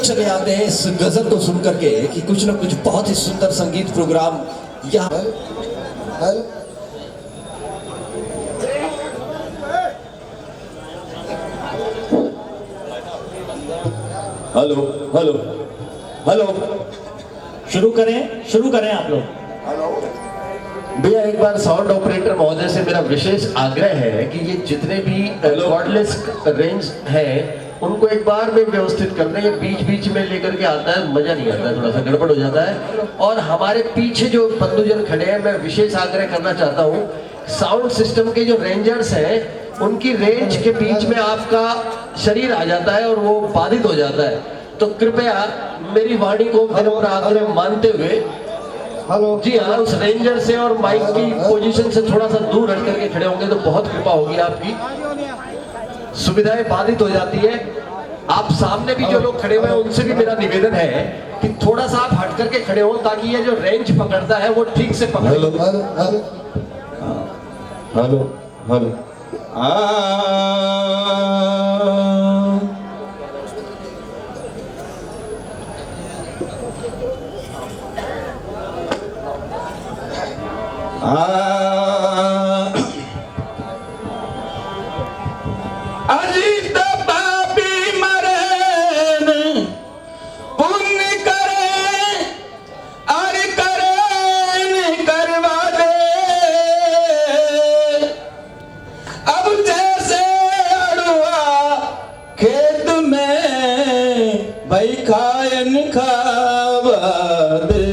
चले आते हैं इस गजल को सुन करके कि कुछ ना कुछ बहुत ही सुंदर संगीत प्रोग्राम यहाँ हेलो हेलो हेलो शुरू करें आप लोग। भैया एक बार साउंड ऑपरेटर महोदय से मेरा विशेष आग्रह है कि ये जितने भी कॉर्डलेस रेंज हैं उनको एक बार में व्यवस्थित कर दें। ये बीच बीच में लेकर के आता है, मजा नहीं आता है, थोड़ा सा गड़बड़ हो जाता है। और हमारे पीछे जो बंधुजन खड़े हैं, मैं विशेष आग्रह करना चाहता हूँ, साउंड सिस्टम के जो रेंजर्स हैं उनकी रेंज के बीच में आपका शरीर आ जाता है और वो बाधित हो जाता है। तो कृपया मेरी वाणी को विनम्र आग्रह मानते हुए जी हाँ, उस रेंजर से और माइक की पोजीशन से थोड़ा सा दूर हट करके खड़े होंगे तो बहुत कृपा होगी, आपकी सुविधाएं बाधित हो जाती है। आप सामने भी जो लोग खड़े हुए हैं उनसे भी मेरा निवेदन है कि थोड़ा सा आप हट करके खड़े हो ताकि ये जो रेंज पकड़ता है वो ठीक से पकड़े। हेलो हेलो अजीत पापी मरेन पुण्य करे अर करेन करवा दे। अब जैसे अड़ुआ खेत में भाई खायन खावा दे।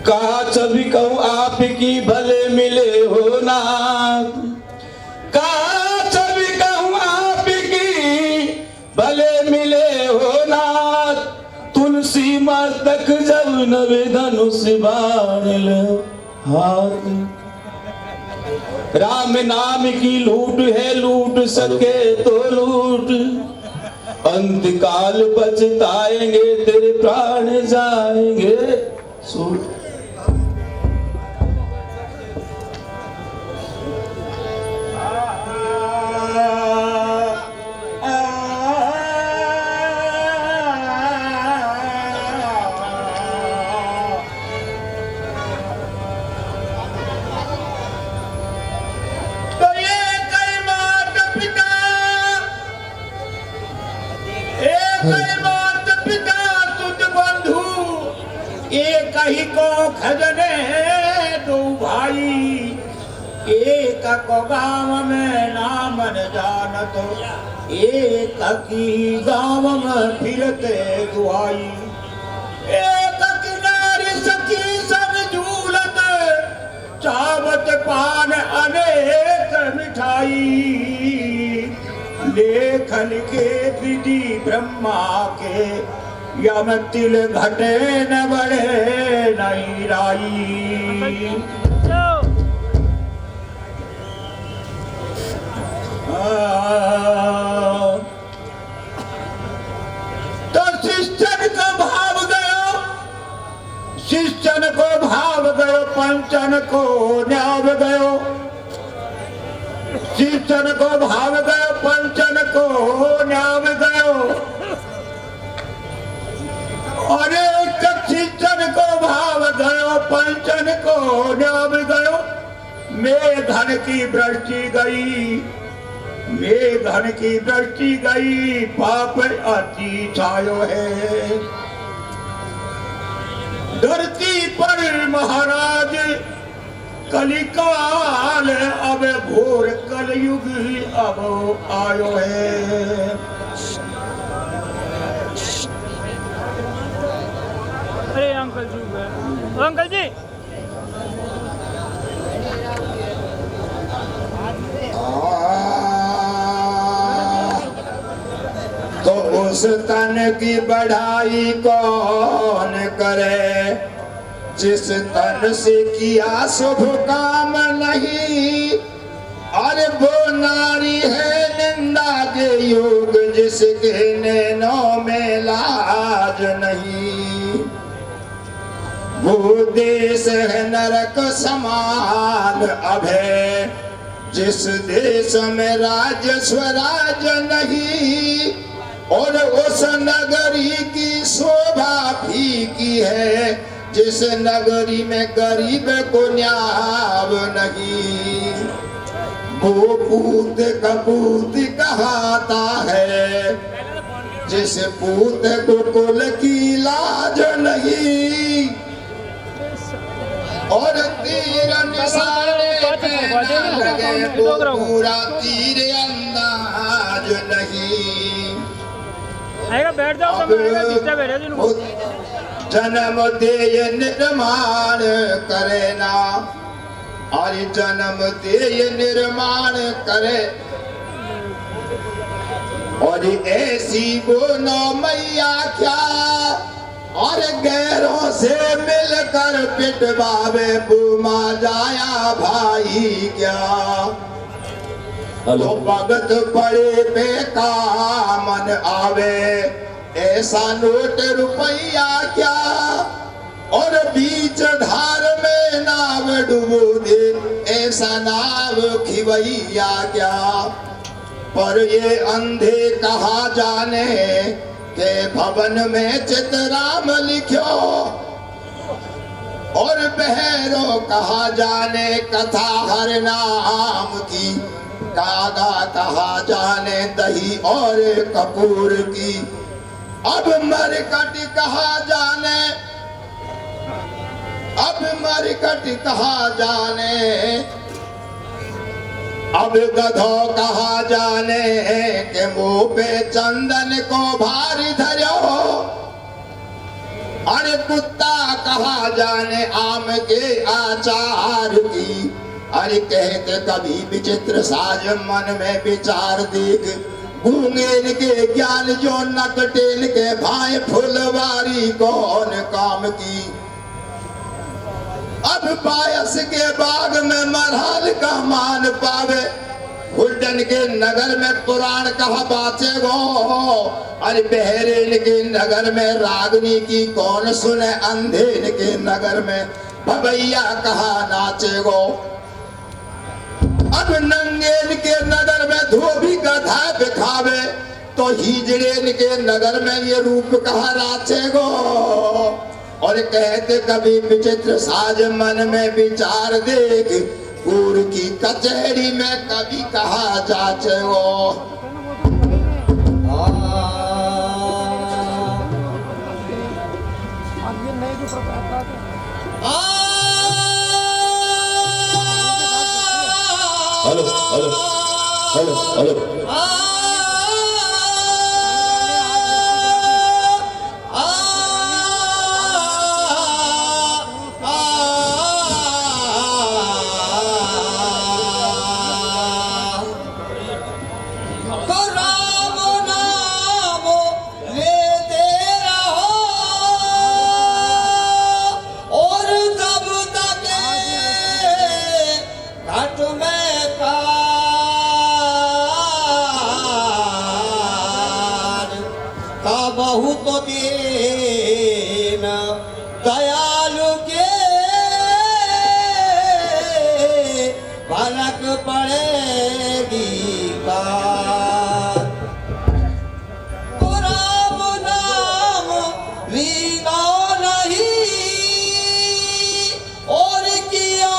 कहा सभी कहूँ आपकी भले मिले हो नाथ, कहा सभी कहूँ आपकी भले मिले हो नाथ। तुलसी मस्तक जब नवे धनुष बाण ले हाथ। राम नाम की लूट है, लूट सके तो लूट, अंत काल पछताएंगे तेरे प्राण जाएंगे सूट। एक ही को खजने दो भाई, एक को गाँव में नाम न जानत, एक की गाँव में फिरते दुआई। एक किनारे सखी सब झूलत, चावत पान अनेक मिठाई। लेखन के विधि ब्रह्मा के, यम तिल घटे न बढ़े नहीं राई। तो शिष्यन को भाव गयो, शिष्यन को भाव गयो, पंचन को न्याव गयो। शिष्यन को भाव गयो, पंचन को न्याव गयो। और एक शिष्यन को भाव गयो, पंचन को न्याव गयो। मेघन की वृष्टि गई, मेघन की वृष्टि गई, पाप अति छायो है। धरती पर महाराज कलिकाल, अब घोर कलयुग अब आयो है। अरे अंकल जी, अंकल जी तो उस तन की बढ़ाई कौन करे, जिस तन से किया शुभ काम नहीं। अरे वो नारी है निंदा के योग, जिसके नैनों में लाज नहीं। वो देश है नरक समान अभय, जिस देश में राज्य स्वराज नहीं और उस नगरी की शोभा फीकी है, जिस नगरी में गरीब को न्याय नहीं, वो पूत कपूत कहाता है, जिस पूत को कुल की लाज नहीं, और तीर निशाने पे न लगे तो पूरा तीर अंदाज नहीं। आएगा बैठ जाओ सब आएगा डिस्टर्ब है जिनको जन्म दे निर्माण करे ना, और जन्म दे निर्माण करे, और ऐसी बोलो मैया क्या, और गैरों से मिलकर पिटवावे बुमा जाया भाई क्या। तो भगत पड़े पे कामन आवे, ऐसा नोट रुपया क्या, और बीच धार में नाव डुबो दे, ऐसा नाव खिवैया क्या। पर ये अंधे कहा जाने के भवन में चितराम लिखो, और बहरो कहा जाने कथा हर नाम की, कागा कहा जाने दही और कपूर की। अब मरकट कहा जाने, अब मरकट कहा जाने, अब गधो कहा जाने के मुंह पे चंदन को भारी धरो, अरे कुत्ता कहा जाने आम के आचार की। अरे कहते कभी विचित्र साज मन में विचार देख, गूंगेन के ज्ञान जो नकटेल के भाई फुलवारी कौन काम की। अब पायस के बाग में मरहल का मान पावे, हुड्डन के नगर में पुराण कहा बाचे गो, अरे बहरेन के नगर में रागनी की कौन सुने, अंधेन के नगर में भवैया कहा नाचे गो। अब नंगेन के नगर में धोबी गधा दिखावे, तो हिजड़ेन के नगर में ये रूप कहा नाचे गो। और कहते कभी विचित्र साज मन में विचार देख, गुरु की कचहरी में कभी कहा जाचे वो। हेलो हेलो हेलो हेलो बहुत दिन दयालु के भलक पड़ेगी कार। राम नाम लीना नहीं और किया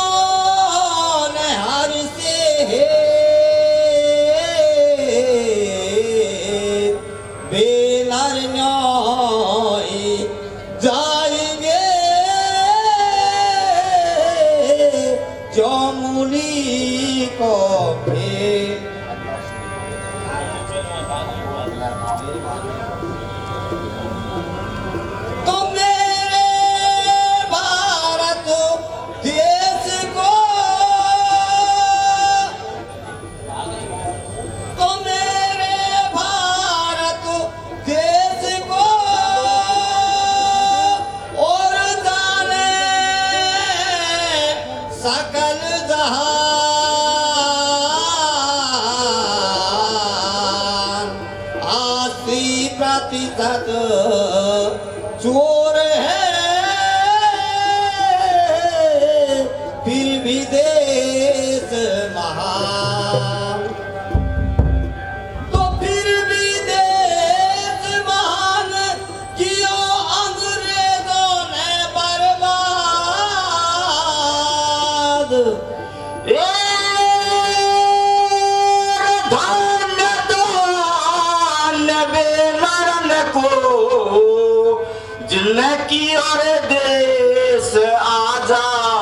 हर से है, बेलर न्याय जाएंगे जमुनी को फिर। तो मेरे भारत देश को, तो मेरे भारत देश को और जाने सकल जहान। 80% चोर है, फिर भी देश महान। जिले की और देश आजाद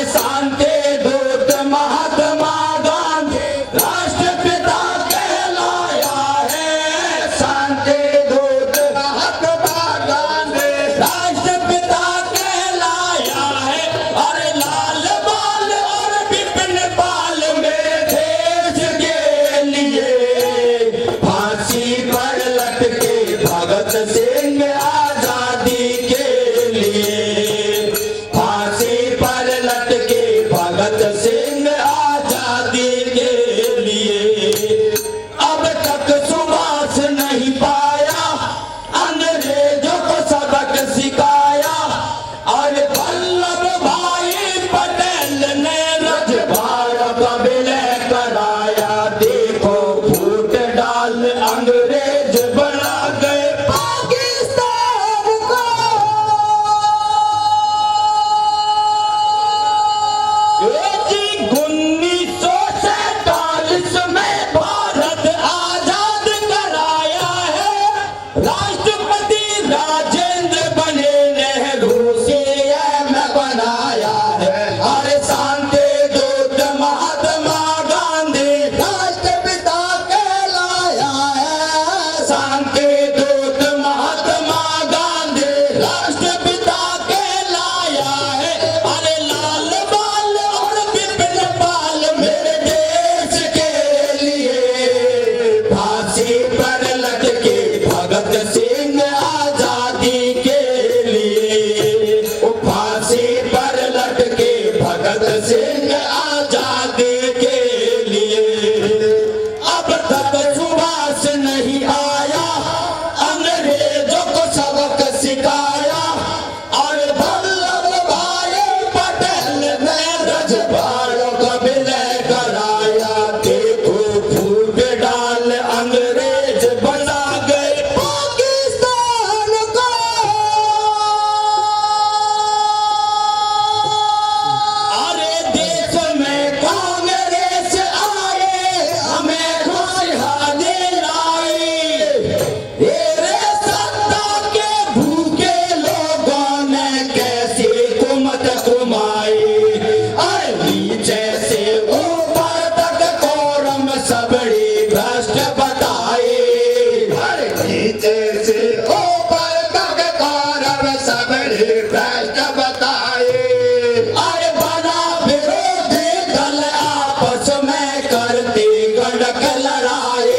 शांति दूत महात्मा गांधी राष्ट्र रहे भ्रष्ट बताए। अरे बना विरोधी दल आपस में करते गंडक लड़ाए।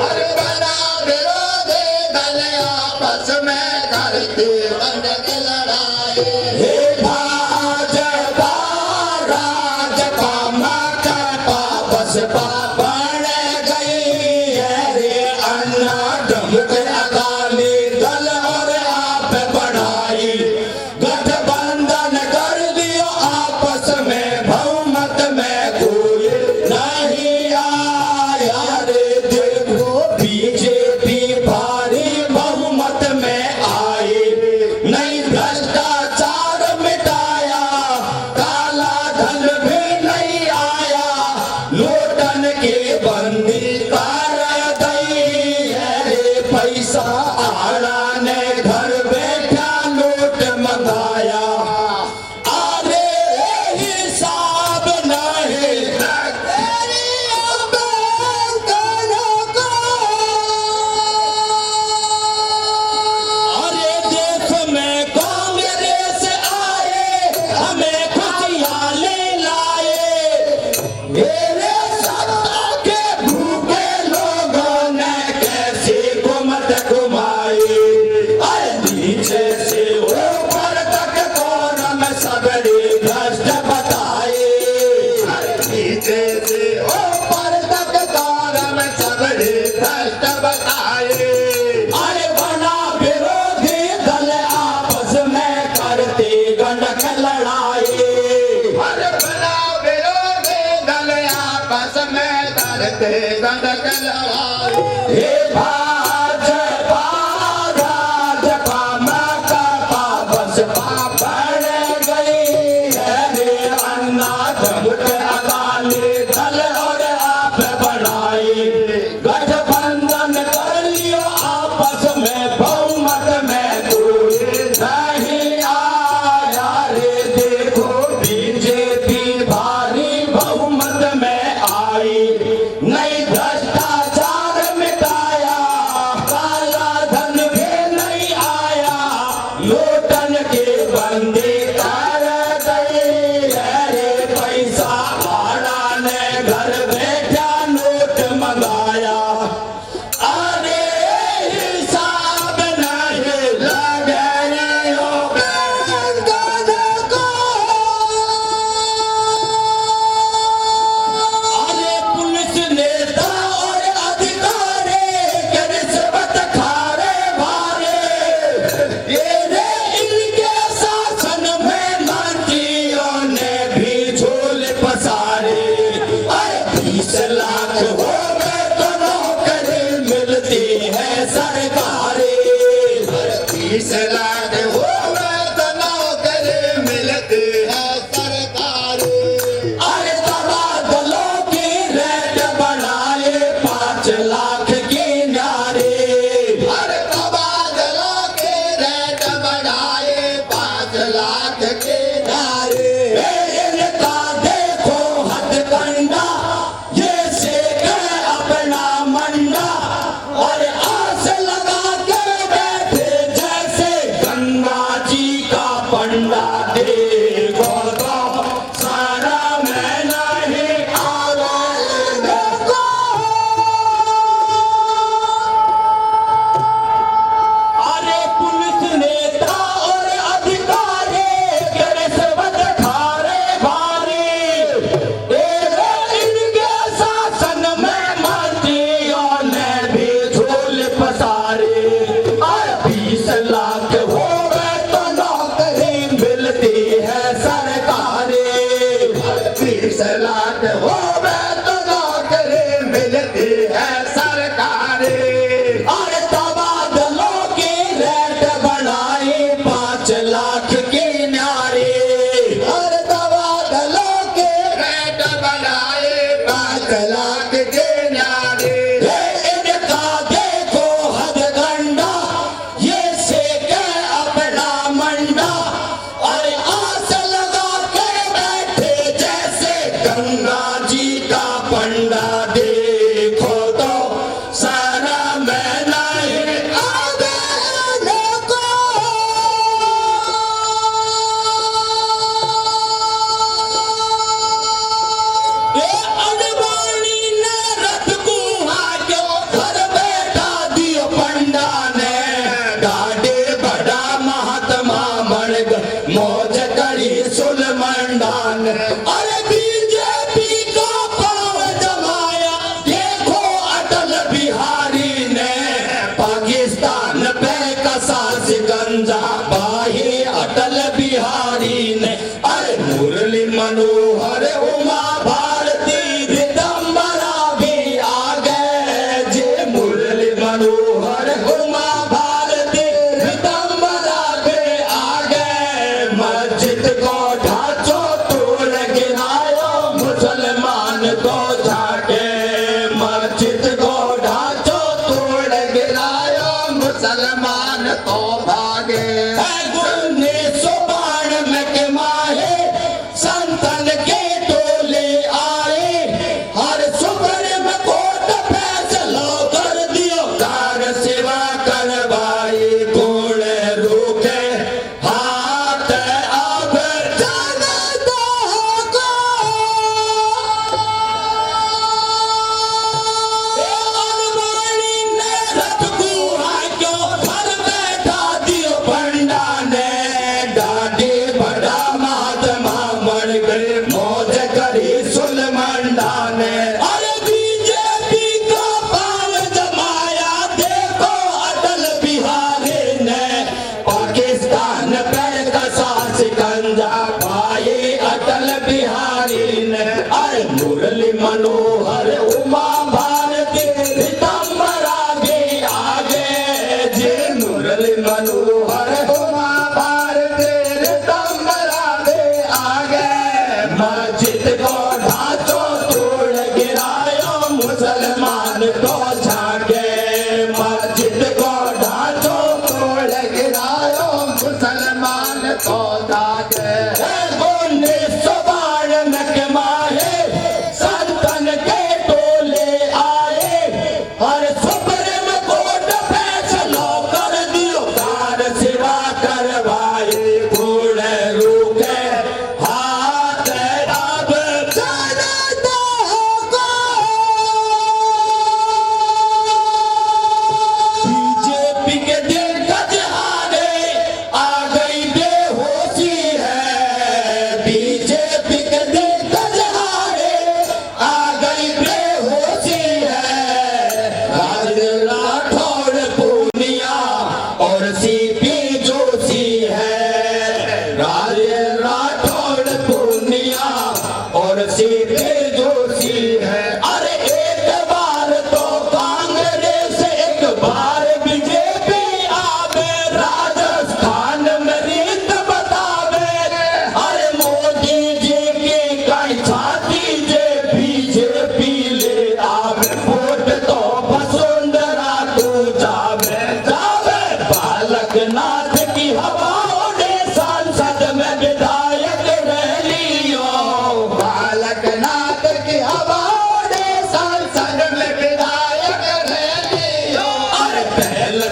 अरे बना विरोधी दल आपस में करते गंडक लड़ाए। हे भाजपा राजपा माकपा बसपा बन गई है रे अन्ना डमक अकाली दल और आप बढ़ाई गठबंधन कर दियो आपस में बहुमत में कोई नहीं आया रे देखो बीजेपी भारी बहुमत में आई नहीं भ्रष्टाचार मिटाया काला धन भी नहीं आया लूटन के बंदी कर गई है रे पैसा आड़ा ने घर बैठा लूट मंगाया। अरे हिसाब नहीं अरे देश में कांग्रेस आए हमें खुशियाँ ले लाए। मेरे सत्ता के भूखे लोगों ने कैसे घुमत घुमाई। अरे नीचे से ऊपर तक कोरम सबड़ी भ्रष्ट बताए। नीचे से ऊपर तक कारम सबड़े भ्रष्ट बताए। अरे बना विरोधी दल आपस में करते गंडक लड़ाए। अरे बना विरोधी दल आपस में करते गंडक लड़ाए। हे भाजपा राजपा माकपा बसपा बन गई है रे अन्ना डमक अकाली दल और आप बढ़ाई गठबंधन कर लियो आपस में बहुमत में कोई नहीं आया रे देखो बीजेपी भारी बहुमत में आई नहीं भ्रष्टाचार मिटाया काला धन भी नहीं आया लूटन के बंदी कर गई है रे पैसा आड़ा ने घर बैठा नोट मंगाया। अरे हिसाब नहीं लगे हो अरे पुलिस नेता और अधिकारी के रिश्वत खा रहे भारे। ये रे इनके शासन में मंत्रियों ने भी झोल पसारे। अरे 20 लाख हो गए तो नौकरी मिलती है सरकारी। 20 लाख हो गए तो नौकरी मिलती है सरकारी। अरे तबादलों की रेट बढ़ाए 5 लाख की नारे। अरे तबादलों के रेट बढ़ाए 5 लाख के नारे। इनका देखो हथकंडा ये शेख है अपना मंडा और आस लगा के बैठे जैसे गंगा जी का पंडा। देखो तो सारा मैं नहीं आवाज देखो। अरे पुलिस नेता और अधिकारी के रिश्वत खा रहे भारी। इनके शासन में मंत्रियों ने भी झोल पसारे। 20 लाख हो गए तो नौकरी मिलती है सरकारी। 20 लाख हो गए तो नौकरी मिलती है सरकारी। अरे तबादलों की रेट बढ़ाई 5 लाख की न्यारी। अरे तबादलों के रेट बढ़ाए 5 लाख के नारे। इनका देखो हथकंडा ये शेख है अपना मंडा और आस लगा के बैठे जैसे गंगा जी का पंडा। देखो तो सारा मैं नहीं आगे देखो। सिकंजा बाहे अटल बिहारी ने अरे मुरली मनोहर उमा भारती रिदम्बरा भी आ गए जे मुरली मनोहर उमा भारती रिदम्बरा भी आ गए मस्जिद को ढांचो तोड़ गिरायो मुसलमान को झाके मस्जिद को ढांचो तोड़ गिरायो मुसलमान तो भागे 1992 के माहे संतन के टोले आए हर सुप्रीम कोर्ट फैसला कर दियो कार सेवा करवाई कौन रोके हाथ अब जनता को अनवाणी ने रथ गुहा क्यों घर बैठा दियो पंडा ने डाडे बड़ा महात्मा मर गए मौज करी सुलमंडा ने अरे बीजेपी का पाव जमाया देखो अटल बिहारी ने पाकिस्तान पर कसा सिकंजा पाए अटल बिहारी ने अरे मुरली मनोहर उमा भारती रिदम्बरा भी आगे जे मुरली मनोहर उमा भारती रिदम्बरा भी आगे मस्जिद को ढांचो तोड़ गिरायो मुसलमान को झाके मस्जिद को ढांचो तोड़ गिरायो मुसलमान तो भागे 1992 के माहे संतन के टोले आए हर सुप्रीम कोर्ट फैसला कर दियो कार सेवा करवाए कौन रोके हाथ अब जनता को बीजेपी के दिल गजहारे आ गई बेहोशी है बीजेपी के दिल गजहारे आ गई बेहोशी है राज राठौर पूनिया और सीपी जोशी है राज राठौर पूनिया और सीपी जोशी है अरे एक बार तो कांग्रेस एक बार बीजेपी आवे राजस्थान में रीत बतावे अरे मोदी जी की कई छाती जे बीजेपी ले आवे वोट तो वसुंधरा को जावे जावे बालक नाथ की हवाओं ने सांसद में विधायक रह लियो बालक नाथ की हवाओं ने सांसद में विधायक रह लियो अरे पहले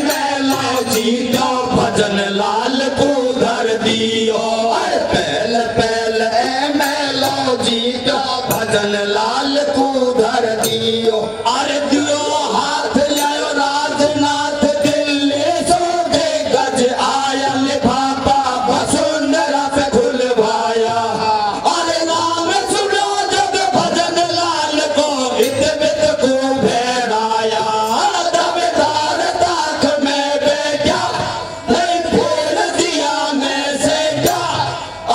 MLA जीतो भजन लाल को धर दियो अरे पहले MLA जीतो भजन लाल को धर दियो अरे दियो हाथ लायो राजनाथ दिल्ली सो दे गज आया लिफाफा वसुंधरा पे खुलवाया अरे नाम सुनो जब भजन लाल को इत बित को भेड़ाया दबेदार ताक में बैठा नहीं फेर दिया में से क्या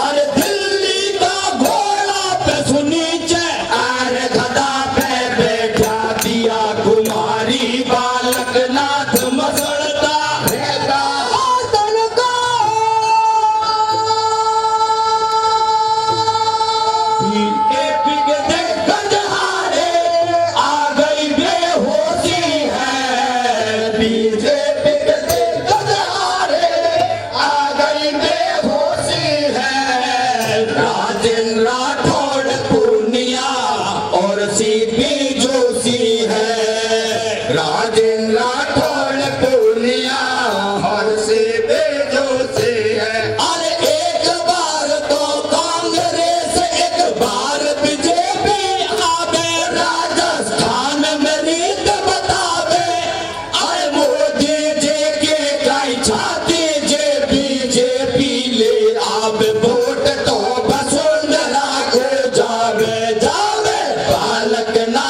अरे दिल्ली का घोड़ा पे सुनीचे अरे गधा पे बैठा दिया कुमारी बालक नाथ मसड़ता रहता हाथन को बीजेपी के दिग्गज हारे आ गई बेहोशी है बीजेपी के दिग्गज हारे आ गई बेहोशी है राजेंद्र राठौड़ पूनिया और सीपी जोशी है राजेंद्र राठौड़ पूनिया और सीपी जोशी है अरे एक बार तो कांग्रेस एक बार बीजेपी आवे राजस्थान में रीत बतावे अरे मोदी जी के कई छाती जे बीजेपी ले आवे वोट तो वसुंधरा को जावे जावे बालक ना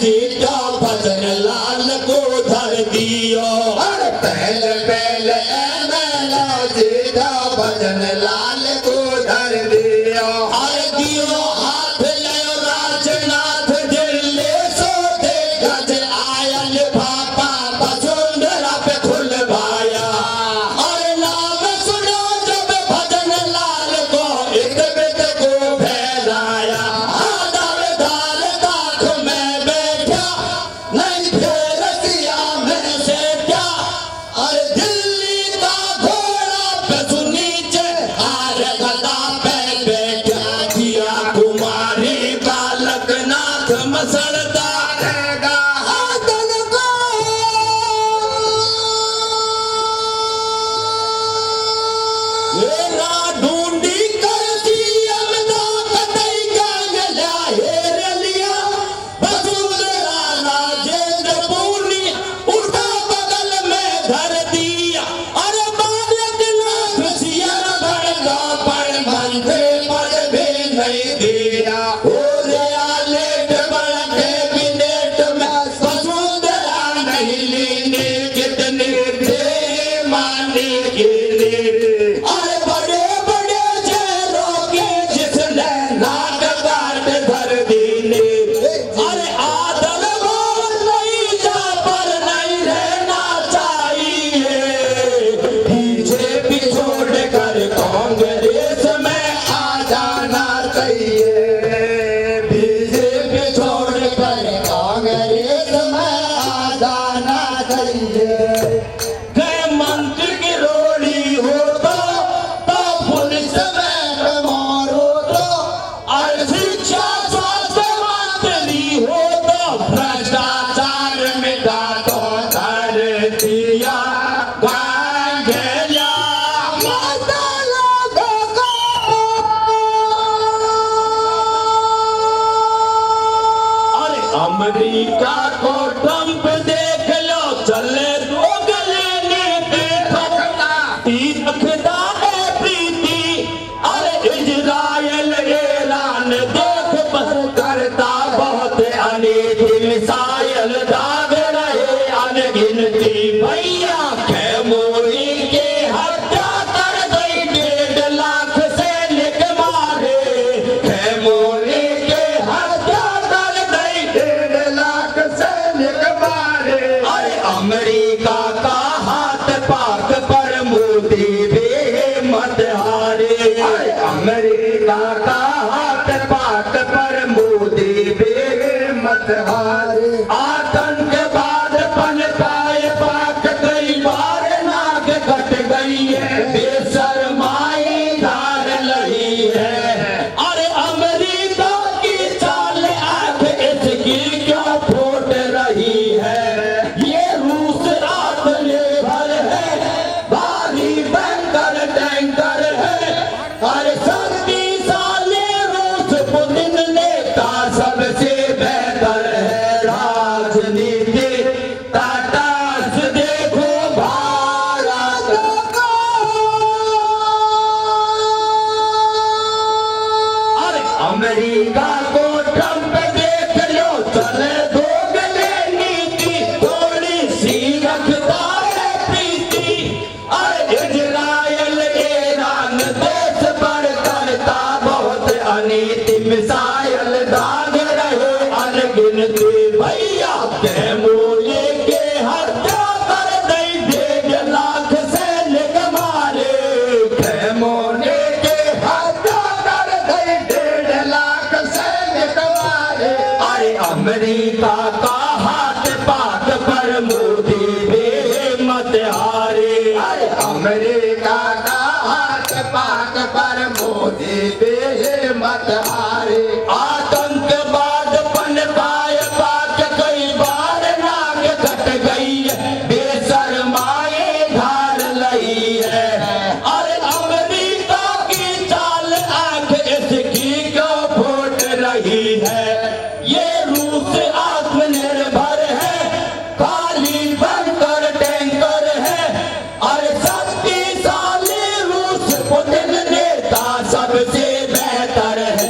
जीता भजन लाल को धर दियो अरे पहले पहले मैंने जीता भजन लाल को धर दियो अरे दियो हाथ ले राजनाथ दिल्ली सो देखा जे आयल पापा वसुंधरा पे खुल भाया अरे नाम सुनो जब भजन लाल को एक बेटे को फैलाया दाल दाल दाख में बैठा नहीं फिर रसिया में से क्या अरे दिल्ली का घोड़ा पे नीचे हार गदा पे बैठा दिया कुमारी बालक नाथ मसलता रहेगा हाथन को हेरा ढूंढी करती अमदा कतई गांग हेर लिया वसुंधरा राजेंद्र पूर्णी उठा बगल में धर दिया अरे बालक नाथ सियर भड़का पर मंदिर पर भी नहीं दिया हो गया लेट बड़के बिनेट में वसुंधरा नहीं लीने कितने दे माने के अरे बड़े बड़े चेहरों के जिसने नाक काट धर दीने अरे आदल बोल नहीं जा पर नहीं रहना चाहिए पीछे पिछोड़ कर कांग्रेस में आ जाना चाहिए पीछे पिछोड़ कर कांग्रेस में आ जाना चाहिए गए मंत्री की रोड़ी हो तो पुलिस में मारो तो और शिक्षा स्वास्थ्य मंत्री हो तो भ्रष्टाचार मिटा तो धर दिया गांगेलिया माता लोगों को अरे अमेरिका को ट्रंप देख लो चले दो गले नीति रखता है प्रीति अरे इजराइल ईरान देख पर करता बहुत अनीति मिसाइल दाग रहे अनगिनती भैया कैमूरी के हत्या कर गई 1.5 लाख सैनिक मारे कैमूरी के हत्या कर गई 1.5 लाख सैनिक मारे अरे अमेरिका का हाथ पाक पर मोदी भी मत हारे अरे अमेरिका का हाथ पाक पर मोदी भी मत हारे आतंकवाद पनपाए पाक कई बार नाक कट गई है बेशर्माई धार लही है अरे अमेरिका की चाल आंख इसकी क्यों फूट रही है ये रूस आत्मनिर्भर है भारी बैंकर टैंकर है अरे शक्तिशाली रूस पुतिन नेता सबसे बेहतर है राजनीति टाटा से देखो भारत को अरे अमेरिका को ट्रंप देख लो चले दो गले नीति थोड़ी सी रखता है प्रीति अरे इजराइल ईरान देश पर करता बहुत अनीति मिसाइल दाग रहे अनगिनती भैया कैमूरी के हत्या कर दई 1.5 लाख सैनिक मारे कैमूरी के हत्या कर दई 1.5 लाख सैनिक मारे अरे अमेरिका का हाथ पाक पर मोदी भी मत हारे अरे अमेरिका का हाथ पाक पर मोदी भी मत हारे आतंकवाद पनपाए पाक कई बार नाक कट गई है बेशर्माई धार लही है अरे अमेरिका की चाल आंख इसकी क्यों फूट रही है ये रूस आत्मनिर्भर है खाली बनकर टैंकर है अरे शक्तिशाली रूस पुतिन नेता सबसे बेहतर है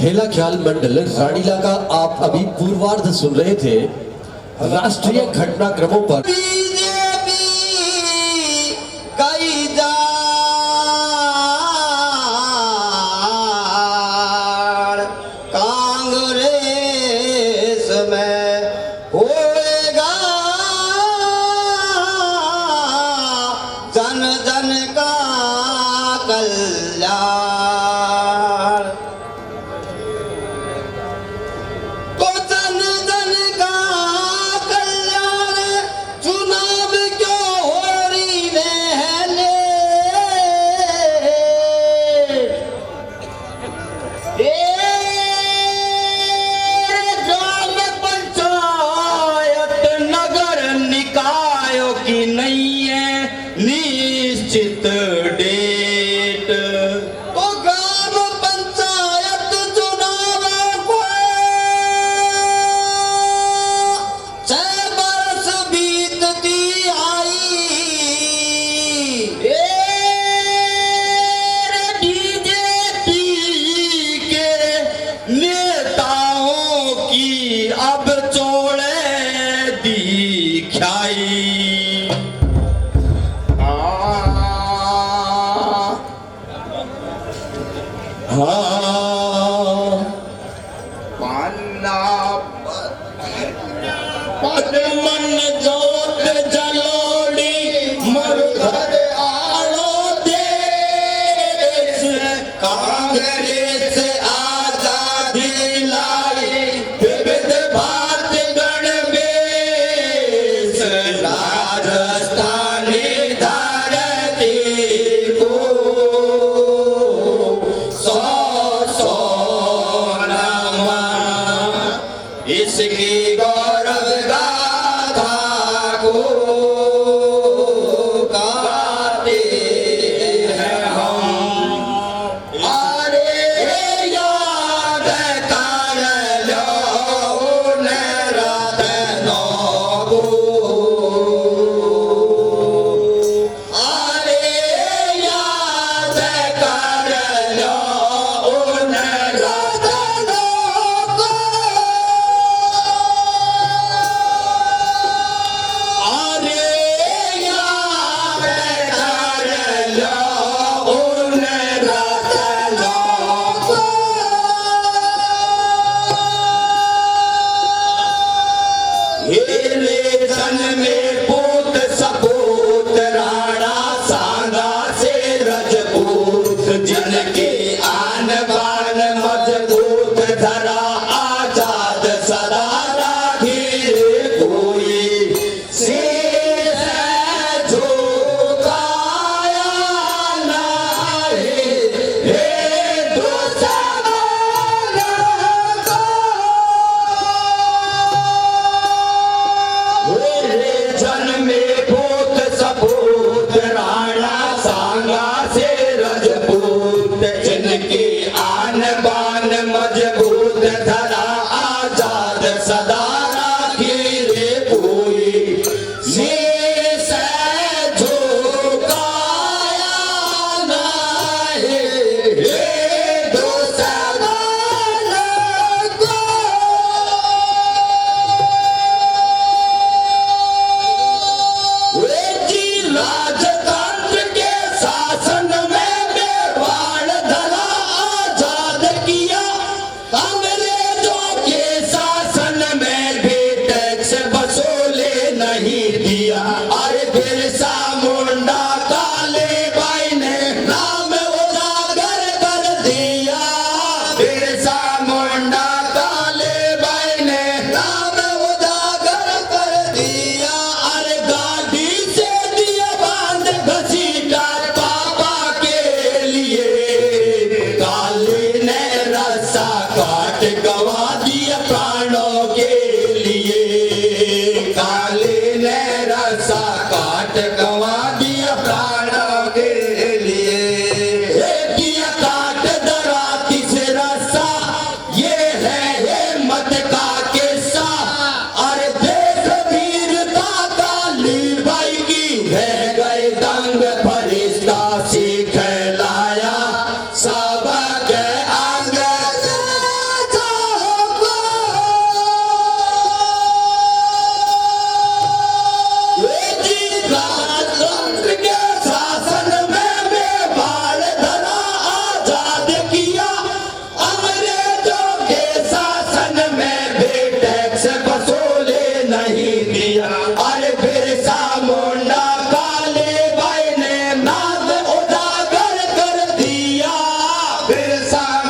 हेला ख्याल मंडल रानीला का आप अभी पूर्वार्ध सुन रहे थे। राष्ट्रीय घटनाक्रमों पर बीजेपी कई जार कांग्रेस में होएगा जन जन का कल्याण। तो जन जन का कल्याण चुनाव क्यों हो रही रहने ग्राम पंचायत नगर निकायों की नहीं है निश्चित डेट। तो ग्राम पंचायत चुनावों को 6 बरस बीतती आई। बीजेपी के नेताओं की अब चोड़े दिखाई। मन जोत जलोड़ी मरुधर आलो देश कांग्रेस आजादी लाई विविध भारत गणवेश राजस्थानी धरती को 100 नमन इसकी गौरव गाथा को गाते हैं हम। अरे याद कर लो उन रत्नों को। अरे याद कर लो उन रत्नों को। अरे याद कर लो उन रत्नों को। हेले जन में पूत सपूत राणा सांगा से रजपूत जिनके आन बान मजबूत धरा आजाद सदा राखी कोई शेष झुकाया नहीं हिंदुस्तान को। मेरे जन में भूत सपूत राणा सांगा से रजपूत जिनकी आन बान मजबूत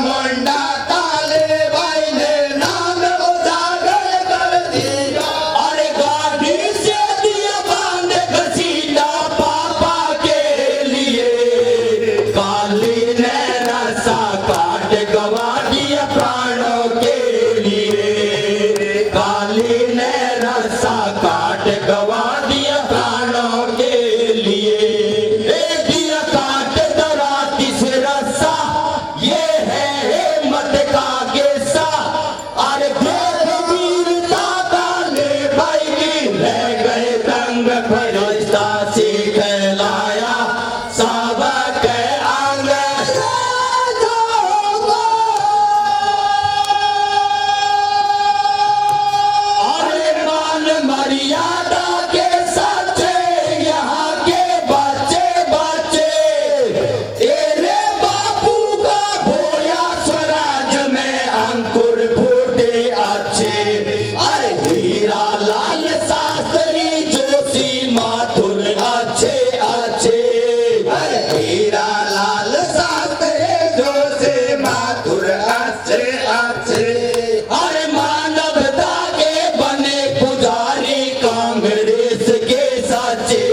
मुंडा काले भाई ने नाम उजागर कर दिया। अरे गाड़ी से दिया बांध घसीटा पापा के लिए, काली ने रस्सा काट गवा दिया प्राणों के लिए, काली ने रस्सा काट गवा दिया प्राणों के लिए। ए दिया काट दराती से रस्सा, ये है हिम्मत का किस्सा। अरे वीरता काले भाई की रह गए रंग फरिश्ता सीख लाया सबक अंग। अरे मान मर्यादा के सच्चे यहाँ के बच्चे बच्चे, तेरे बापू का बोया स्वराज में अंकुर फूटे अच्छे। अरे हीरा लाल शास्त्री जोशी माथुर अच्छे अच्छे, अरे हीरा लाल शास्त्री जोशी माथुर अच्छे अच्छे। अरे मानवता के बने पुजारी कांग्रेस के सच्चे,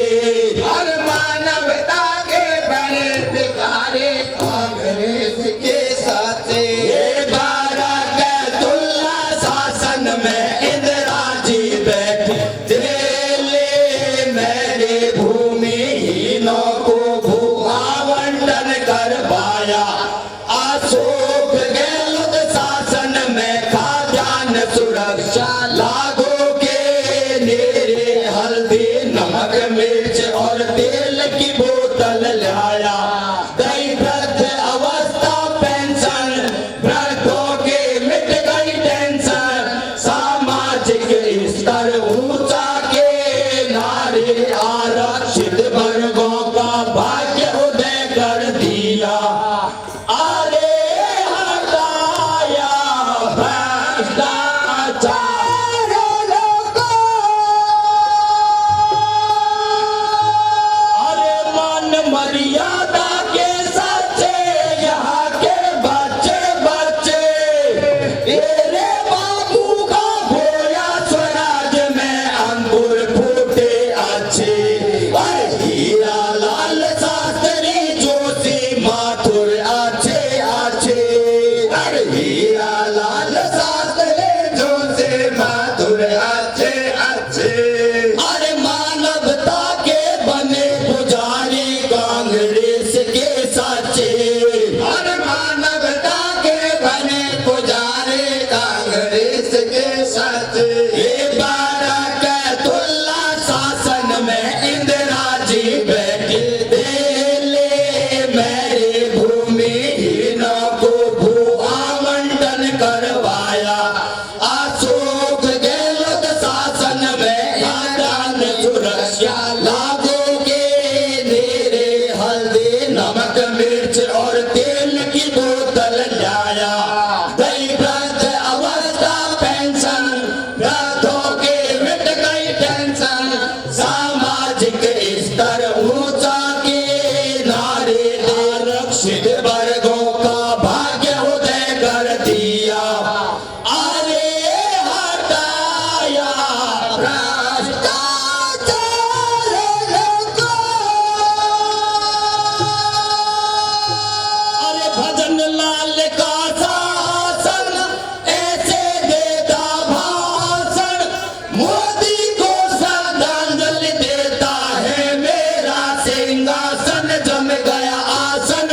अरे मानवता के बने भिखारी कांग्रेस के सच्चे। ये बाराकतुल्ला शासन में इंदिरा जी बैठी, दिल्ली मेरे भूमिहीनों को भू आवंटन करवाया। अशोक गहलोत शासन में खाद्यान्न सुरक्षा लागू के मेरे हल्दी नमक मिर्च और तेल की बोतल लाया। कई वृद्ध अवस्था पेंशन, वृद्धों के मिट गई टेंशन, सामाजिक स्तर ऊंचा के नारे आरक्षित वर्गों का भाग्य उदय कर दिया। अरे हटाया भ्रष्टाचार। अरे मान मर्यादा के सच्चे यहाँ के बच्चे बच्चे, तेरे बाबू का बोया स्वराज में अंकुर फूटे अच्छे। अरे हीरा लाल शास्त्री जोशी माथुर अच्छे अच्छे, अरे हीरा लाल शास्त्री जोशी माथुर अच्छे अच्छे। अरे मानवता के बने पुजारी कांग्रेस के सच्चे, अरे मानवता के बने पुजारी कांग्रेस के सच्चे। ये बाराकतुल्ला शासन में इंदिरा जी बैठी, दिल्ली मेरे भूमिहीनों को भू आवंटन करवाया। अशोक गहलोत शासन में खाद्यान्न सुरक्षा लागू के मेरे हल्दी नमक मिर्च और तेल की बोतल लाया। कई वृद्ध अवस्था पेंशन, वृद्धों के मिट गई टेंशन, सामाजिक स्तर ऊंचा के नारे आरक्षित वर्गों का भाग्य उदय कर दिया। अरे हटाया भ्रष्टाचार को। अरे भजन लाल का शासन ऐसे देता भाषण, मोदी को श्रद्धांजलि देता है मेरा सिंहासन जम गया आसन।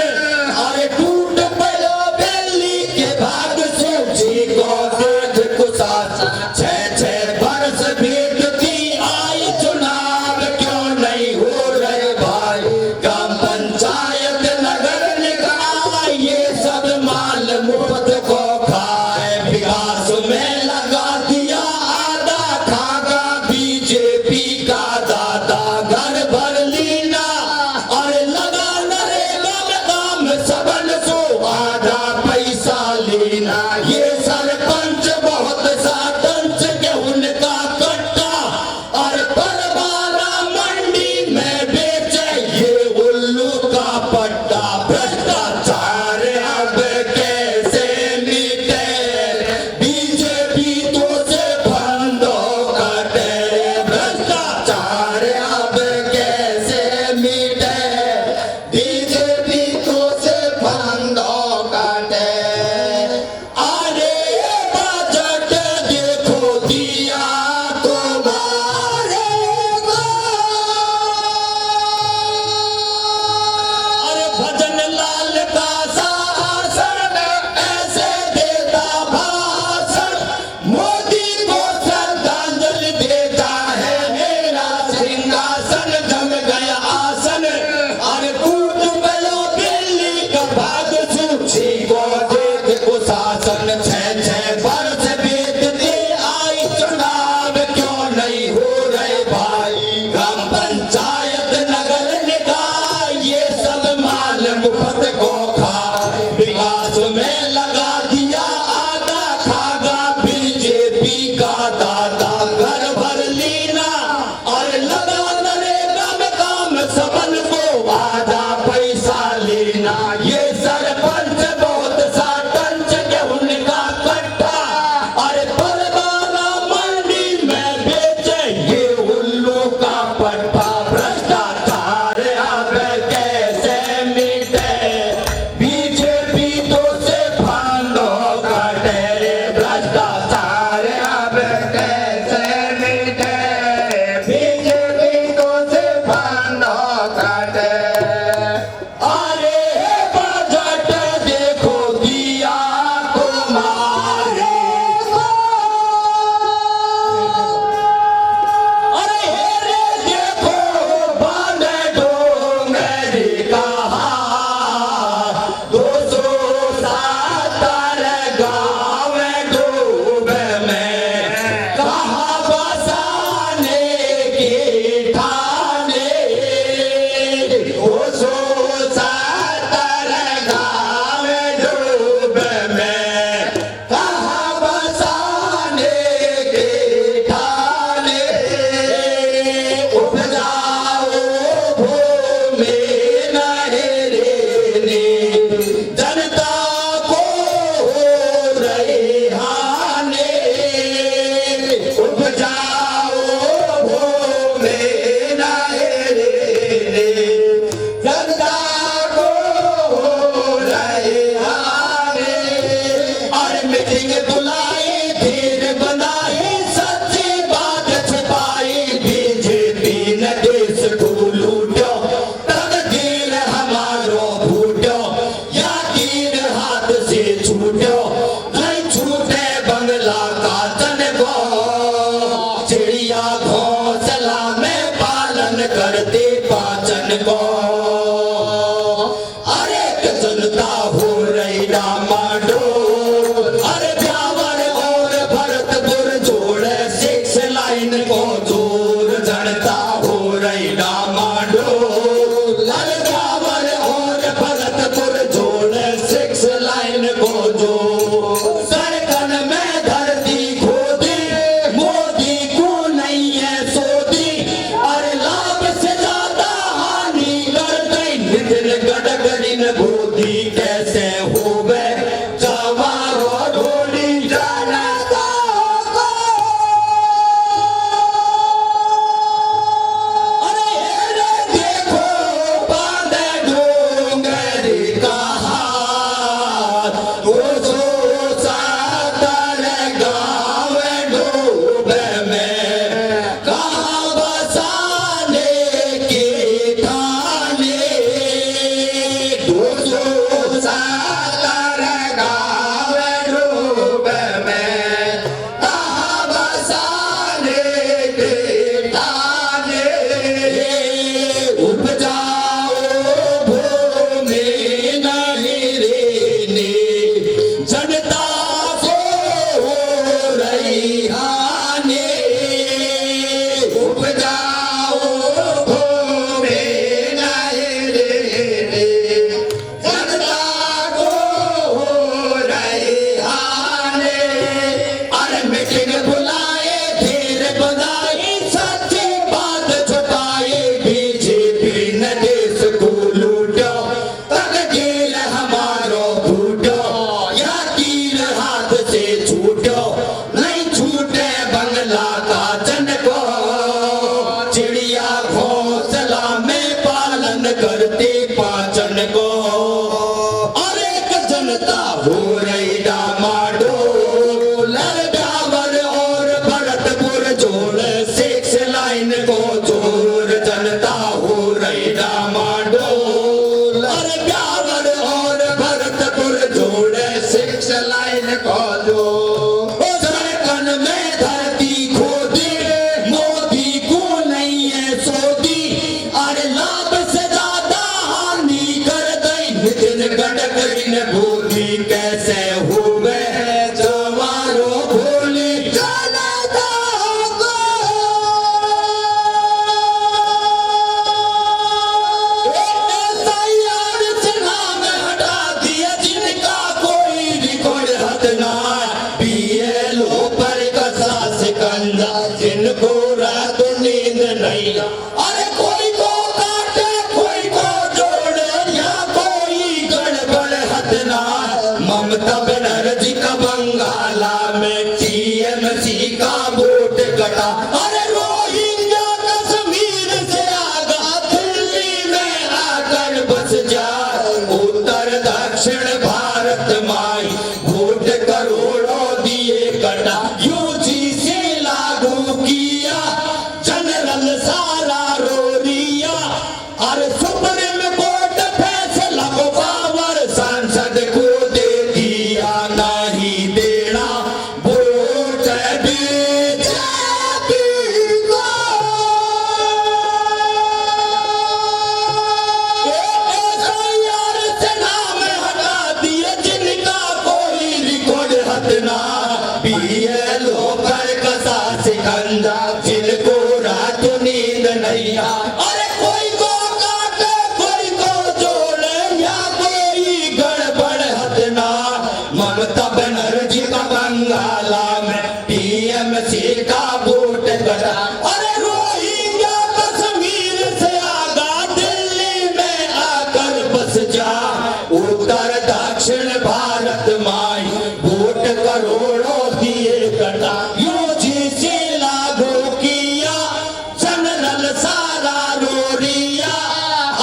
अरे टूट पड़ो बेली के भाग सूची को देख कुशासन, 6-6 वर्ष बीतती आई चुनाव क्यों नहीं हो रहे भाई। ग्राम पंचायत नगर निकाय ये सब माल मुफ्त को खाए, विकास में लगा दिया आधा खागा बीजेपी का दादा। घर भर लीना और लगा नरेगा में काम सबन सो आधा पैसा लेना। ये सरपंच बहुत सा टंच के उनका कट्टा, और परवारा मंडी में बेचे ये उल्लू का पट्टा। भ्रष्टाचार अब कैसे शासन 6 वर्ष बीतते आई, चुनाव क्यों नहीं हो रहे भाई। ग्राम पंचायत नगर निकाय ये सब माल मुफ्त को खा, विकास में लगा दिया आधा खागा बीजेपी का दादा। घर भर लीना और लगा नरेगा में काम, सबन को आधा पैसा लेना। ये सरपंच बहुत सा टंच के उनका कट्टा, अरे परवाना मंडी में बेचे ये उल्लू का पट्टा। भ्रष्टाचार अब कैसे मिटे, बीजेपी तो से फांदों काटे। भ्रष्टाचार अब कैसे मिटे, बीजेपी तो से फांदों काटे। अरे बजट देखो दिया तुम्हारे को, अरे रे देखो बांध डोंगरी कहा। 270 गाँव डूबे में, कहा बसाने की ठाने। 270 गाँव डूबे में, कहा बसाने की ठाने। उपजाओ भूमि नहीं रेने, जनता को हो रही हानि। उपजाओ भूमि नहीं रेने, जनता को हो रही हानि। और मीटिंग बुलाई, धीर बनाई, सच्ची बात छिपाई। बीजेपी ने देश को लूटो, तकदीर हमारो फूटो। या तीर हाथ से छूटो, नहीं छूटे बंगला का तन को। चिड़िया घोंसला में पालन करते पाचन को। अरे जनता हो रही डामाडोल, अरे ब्यावर और भरतपुर जोड़े 6 लाइन को जोर। जनता हो रही डामाडोल, अरे ब्यावर और भरतपुर जोड़े 6 लाइन को जोर। सरकन में धरती खोदी, मोदी को नहीं है सोदी। अरे लाभ से ज्यादा हानि कर गई नितिन गडकरी ने गोदी। कैसे हो गए जवारो ढोली जनता को। अरे रे देखो बांधे डोंगरी कहा। 270 गाँव डूबे में, कहा बसाने की ठाने। 270 गाँव डूबे में, कहा बसाने की ठाने। उपजाओ भूमि नहीं रेने, जनता को हो रही हानि। उपजाओ भूमि नहीं रेने, जनता को हो रही हानि। अरे मीटिंग बुलाए, धीर बनाई, सच्ची बात छुपाई। बीजेपी ने देश को लूटो, तकदीर हमारो फूटो। या तीर हाथ से छूटो, नहीं छूटे बंगला का जन को। चिड़िया घोंसला में पालन करते पाचन को। और एक जनता हो रही डामाडोल, अरे ब्यावर और भरतपुर जोड़ 6 लाइन को जोर। जनता हो रही डामाडोल, अरे ब्यावर और भरतपुर जोड़ 6 लाइन को जोर। सरकन में धरती खोदी, मोदी को नहीं है सोदी। अरे लाभ से ज्यादा हानि कर गई नितिन गडकरी ने गोदी। कैसे हो गए में टीएमसी का वोट कटा। अरे रोहिंग्या कश्मीर से आगा दिल्ली में आकर बस जा। उत्तर दक्षिण भारत माई वोट करोड़ों दिए कटा। यूजीसी लागू किया जनरल सारा रोरिया। अरे सुप्रीम कोर्ट फैसला को पावर सांसद को दे दिया। नहीं देना वोट बीजेपी को। SIR से नाम हटा दिए जिनका कोई रिकॉर्ड हटना। BLO पर कसा सिकंजा जिनको रात नींद नहीं आ। अरे कोई को काटे कोई को जोड़े या कोई गड़बड़ हटना। ममता बनर्जी का बंगाला में टीएमसी का वोट कटा। अरे रोहिंग्या कश्मीर से आगा दिल्ली में आकर बस जा। उत्तर दक्षिण भारत माई वोट करोड़ों दिए कटा। यूजीसी लागू किया जनरल सारा रोरिया।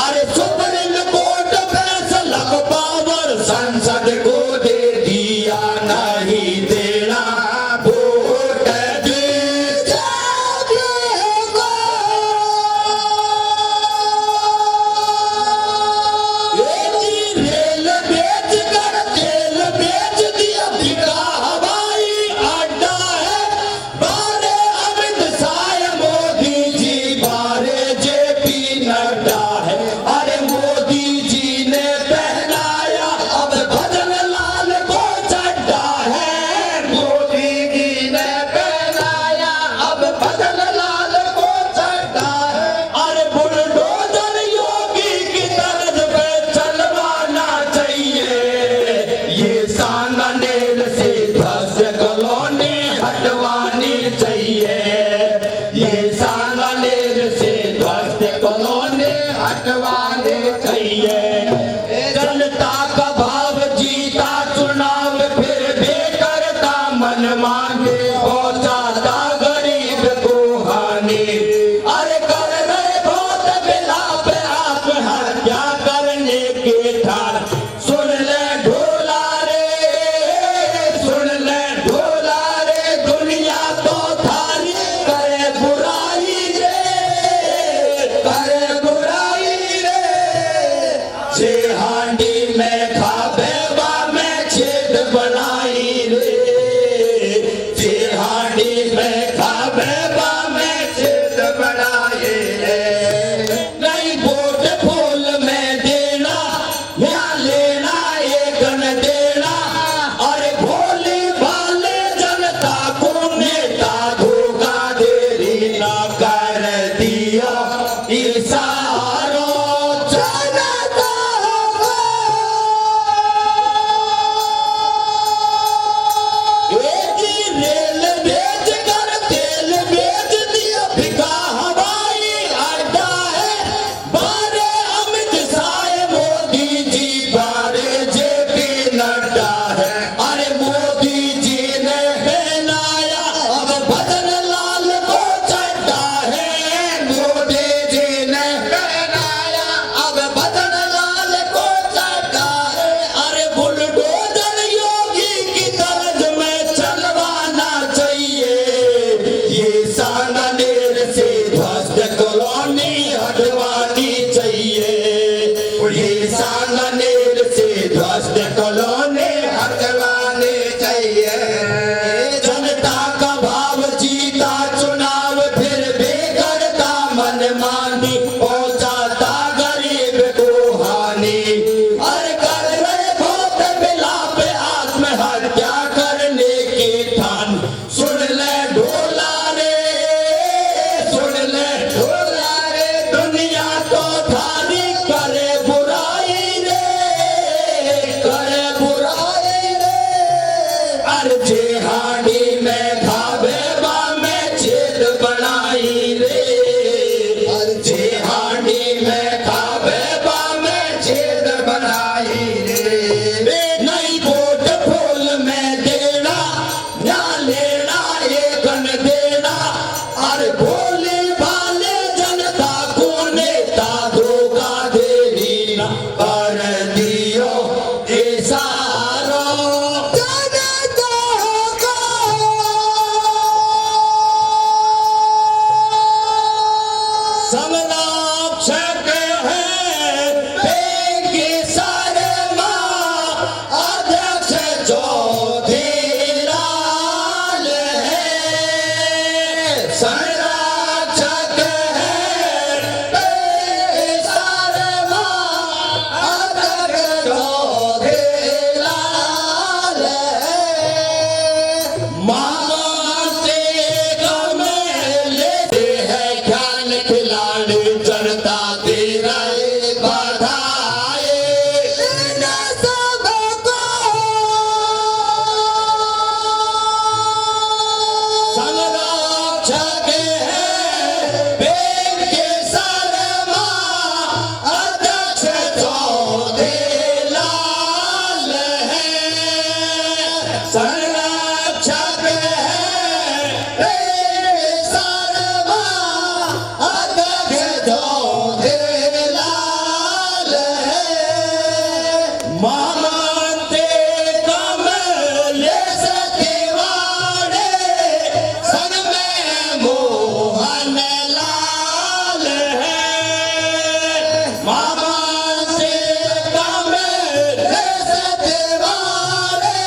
अरे सुप्रीम कोर्ट फैसला को पावर संसद को दे दिया। नहीं देना वोट बीजेपी को। रेल बेच कर तेल बेच दिया। बिका हवाई अड्डा है। बारे अमित शाह मोदी जी बारे जेपी नड्डा है। अरे मोदी जी ने पहनाया अब भजन लाल को चड्डा है। मोदी जी ने पहनाया अब भजन लाल को चड्डा है। अरे बुलडोजर योगी की तर्ज पे चलवाना चाहिए। ये सांगनेर से ध्वस्त कॉलोनी हटवानी चाहिए। ये सांगनेर से ध्वस्त कॉलोनी हटवानी चाहिए। जनता का भाव जीता चुनाव फिर भी करता मन मांगे पहुंचाता गरीब को हानि। अरे कर रहे बहुत बिलाप आत्महत्या करने के ठान। सुन ले ढोला रे सुन ले ढोला रे दुनिया तो थारी करे बुराई रे करे बुराई रे। छे हांडी में खाबे बा में छेद बनाई रे। छे हांडी में खाबे बा में छेद बनाई रे। नहीं वोट फूल में देना या लेना एक न देना। अरे भोली भाले जनता को नेता धोखा देरी ना कर दिया। इशारों जनता को। रेल बेच कर तेल बेच दिया। बिका हवाई अड्डा है। बारे अमित शाह मोदी जी बारे जेपी नड्डा है। अरे मोदी जी ने पहनाया अब भजन लाल को चड्डा है। मोदी जी ने पहनाया अब भजन लाल को चड्डा है। अरे बुलडोजर योगी की तर्ज में चलवाना चाहिए। ये सांगनेर से ध्वस्त कॉलोनी हटवानी चाहिए। ये सांगनेर से ध्वस्त कॉलोनी हटवानी चाहिए। जनता का भाव जीता चुनाव फिर भी करता मन मानी पहुंचाता गरीब को हानि। अरे कर रहे बहुत बिलाप आत्महत्या करने के ठान। सुन ले ढोला रे सुन ले ढोला रे दुनिया तो थारी करे बुराई रे करे बुराई रे। अरे जे हांडी में खाबे बा में छेद बनाई रे। अरे जे हांडी में खाबे बा में छेद बनाई रे। नहीं वोट फूल में देना या संरक्षक है सर्वा अध्यक्ष जो लाल है महामंत्री कमलेश तिवारी संग में मोहन लाल है महामंत्री कमलेश तिवारी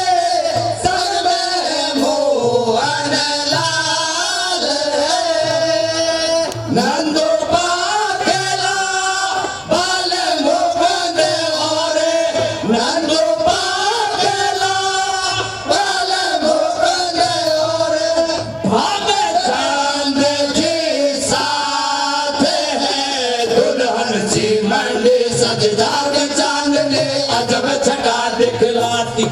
संग में मोहन लाल है नंदू पाखेला बाल मुकुंद और नंदू पाखेला बाल मुकुंद और भागचंद जी साथ है दुल्हन सी मंडी सज जाग चांदनी अजब छटा दिखलाती